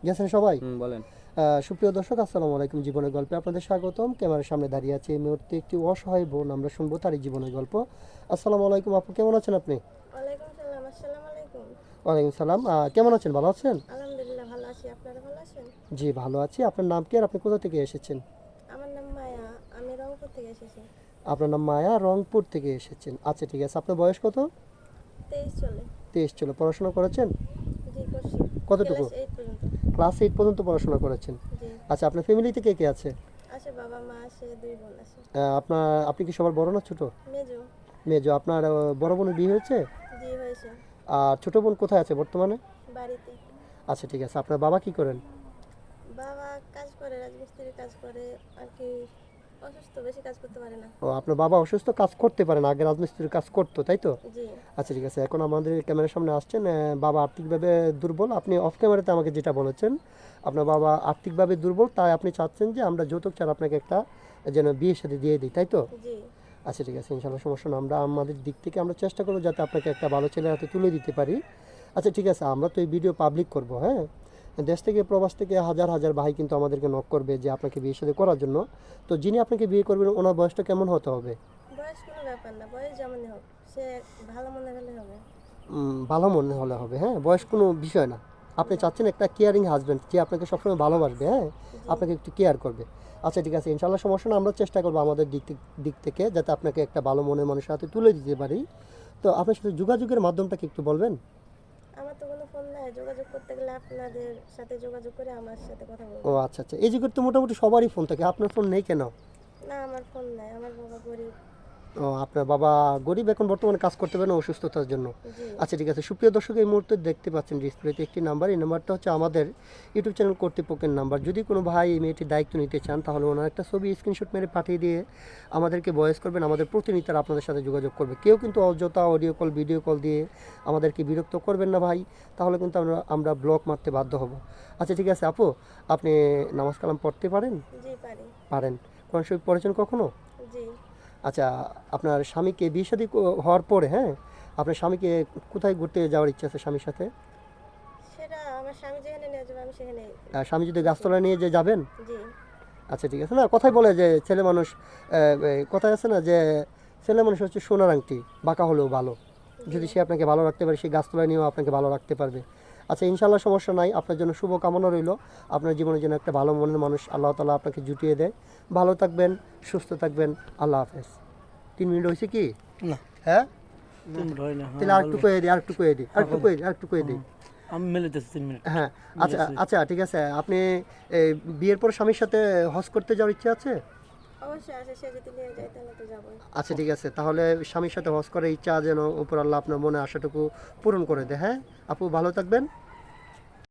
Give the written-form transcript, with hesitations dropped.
গেছেন সবাই? বলেন। সুপ্রিয় দর্শক, আসসালামু আলাইকুম। জীবনের গল্পে আপনাদের স্বাগতম। ক্যামেরার সামনে দাঁড়িয়ে আছে এই মুহূর্তে একটি অসহায় বোন, আমরা শুনবো তারই জীবনের গল্প। আসসালামু আলাইকুম আপু, কেমন আছেন আপনি? ওয়ালাইকুম সালাম। আসসালামু আলাইকুম। ওয়ালাইকুম সালাম। কেমন আছেন, ভালো আছেন? আলহামদুলিল্লাহ ভালো আছি। আপনারা ভালো আছেন? জি ভালো আছি। আপনার নাম কি আর আপনি কোথা থেকে এসেছেন? আমার নাম মায়া। আমি রংপুর থেকে এসেছি। আপনার নাম মায়া, রংপুর থেকে এসেছেন। আচ্ছা ঠিক আছে। আপনার বয়স কত? 23 চলে। 23 চলো। পড়াশোনা করেছেন? জি করছি। কতটুকু? ক্লাস 8 পর্যন্ত। ক্লাস 8 পর্যন্ত পড়াশোনা করেছেন। জি। আচ্ছা, আপনার ফ্যামিলিতে কে কে আছে? আছে বাবা মা আছে, 2 বোন আছে। আপনি কি সবার বড় না ছোট? মেজো। মেজো। আপনার বড় বোনের বিয়ে হয়েছে? জি হয়েছে। আর ছোট বোন কোথায় আছে বর্তমানে? বাড়িতে। আচ্ছা ঠিক আছে। আপনার বাবা কি করেন? বাবা কাজ করে, রাজমিস্ত্রির কাজ করে আর কি। অসুস্থ, বেশি কাজ করতে পারে না। ও, আপনার বাবা অসুস্থ, কাজ করতে পারেন, আগে রাজমিস্ত্রির কাজ করতো তাই তো? জি। আচ্ছা ঠিক আছে। এখন আমাদের ক্যামেরার সামনে আসছেন, বাবা আর্থিকভাবে দুর্বল। আপনি অফ ক্যামেরাতে আমাকে যেটা বলেছেন, আপনার বাবা আর্থিকভাবে দুর্বল, তাই আপনি চাচ্ছেন যে আমরা যৌতুক ছাড়া আপনাকে একটা যেন বিয়ের সাথে দিয়ে দিই, তাই তো? জি। আচ্ছা ঠিক আছে, ইনশাল্লাহ সমস্যা না। আমরা আমাদের দিক থেকে আমরা চেষ্টা করবো যাতে আপনাকে একটা ভালো ছেলের হাতে তুলে দিতে পারি। আচ্ছা ঠিক আছে, আমরা তো এই ভিডিও পাবলিক করব, হ্যাঁ? দেশ থেকে প্রবাস থেকে হাজার হাজার ভাই কিন্তু আমাদেরকে নক করবে যে আপনাকে বিয়ে সাথে করার জন্য। তো যিনি আপনাকে বিয়ে করবেন ওনার বয়সটা কেমন হতে হবে? বয়স কোনো ব্যাপার না, বয়স যেমনই হোক, সে ভালো মনে হলে হবে। ভালো মনে হলে হবে, হ্যাঁ? বয়স কোনো বিষয় না। আপনি চাচ্ছেন একটা কেয়ারিং হাজব্যান্ড যে আপনাকে সবসময় ভালোবাসবে, হ্যাঁ? আপনাকে একটু কেয়ার করবে। আচ্ছা ঠিক আছে, ইনশাল্লাহ সমস্যা না। আমরা চেষ্টা করবো আমাদের দিক থেকে যাতে আপনাকে একটা ভালো মনের মানুষের হাতে তুলে দিতে পারি। তো আপনার সাথে যোগাযোগের মাধ্যমটা কি একটু বলবেন? আমার তো কোনো ফোন নাই, যোগাযোগ করতে গেলে আপনাদের সাথে যোগাযোগ করে আমার সাথে কথা ও বলবো। আচ্ছা আচ্ছা, এই যুগের তো মোটামুটি সবারই ফোন থাকে, আপনার ফোন নেই কেন? না, আমার ফোন নাই, আমার বাবা গরিব। ও, আপনার বাবা গরিব, এখন বর্তমানে কাজ করতে পারেন অসুস্থতার জন্য। জি। আচ্ছা ঠিক আছে। সুপ্রিয় দর্শক, এই মুহূর্তে দেখতে পাচ্ছেন ডিসপ্লেতে একটি নাম্বার। এই নাম্বারটা হচ্ছে আমাদের ইউটিউব চ্যানেল কর্তৃপক্ষের নাম্বার। যদি কোনো ভাই এই মেয়েটির দায়িত্ব নিতে চান তাহলে ওনার একটা ছবি স্ক্রিনশট মেরে পাঠিয়ে দিয়ে আমাদেরকে ভয়েস করবেন। আমাদের প্রতিনিধিরা আপনাদের সাথে যোগাযোগ করবে। কেউ কিন্তু অযথা অডিও কল ভিডিও কল দিয়ে আমাদেরকে বিরক্ত করবেন না ভাই, তাহলে কিন্তু আমরা ব্লক মারতে বাধ্য হব। আচ্ছা ঠিক আছে আপু, আপনি নামাজ কালাম পড়তে পারেন? জি পারি। পারেন। কোরআন শরীফ পড়েছেন কখনো? জি। আচ্ছা, আপনার স্বামীকে বিয়ে শাদী হওয়ার পরে, হ্যাঁ, আপনার স্বামীকে কোথায় ঘুরতে যাওয়ার ইচ্ছা আছে স্বামীর সাথে? সেটা আমার স্বামী যেখানে নিয়ে যাবে আমি সেখানে। স্বামী যদি গাছতলায় নিয়ে যে যাবেন? জি। আচ্ছা ঠিক আছে। না, কথাই বলে যে ছেলে মানুষ, কথায় আছে না যে ছেলে মানুষ হচ্ছে সোনার আংটি, বাঁকা হলেও ভালো। যদি সে আপনাকে ভালো রাখতে পারে, সে গাছতলায় নিয়েও আপনাকে ভালো রাখতে পারবে। আচ্ছা ইনশাল্লাহ সমস্যা নাই। আপনার জন্য শুভ কামনা রইল। আপনার জীবনের জন্য একটা ভালো মনের মানুষ আল্লাহ তাআলা আপনাকে জুটিয়ে দেয়। ভালো থাকবেন, সুস্থ থাকবেন। আল্লাহ হাফেজ। 3 মিনিট হয়েছে কি? না, হ্যাঁ, 3 মিনিট হয় না। তাহলে আরেকটু কয়ে দিই, আরেকটু কয়ে দিই, আরেকটু কয়ে দিই, আরেকটু কয়ে দিই। আমি মেলাইতেছি 3 মিনিট। হ্যাঁ। আচ্ছা আচ্ছা ঠিক আছে। আপনি এই বিয়ের পর স্বামীর সাথে হজ করতে যাওয়ার ইচ্ছা আছে? অবশ্যই আছে, সে যদি নিয়ে যায় তাহলে তো যাবোই। আচ্ছা ঠিক আছে, তাহলে স্বামীর সাথে হজ করার ইচ্ছা যেন উপর আল্লাহ আপনার মনে আশাটুকু পূরণ করে দেয়, হ্যাঁ? আপু ভালো থাকবেন।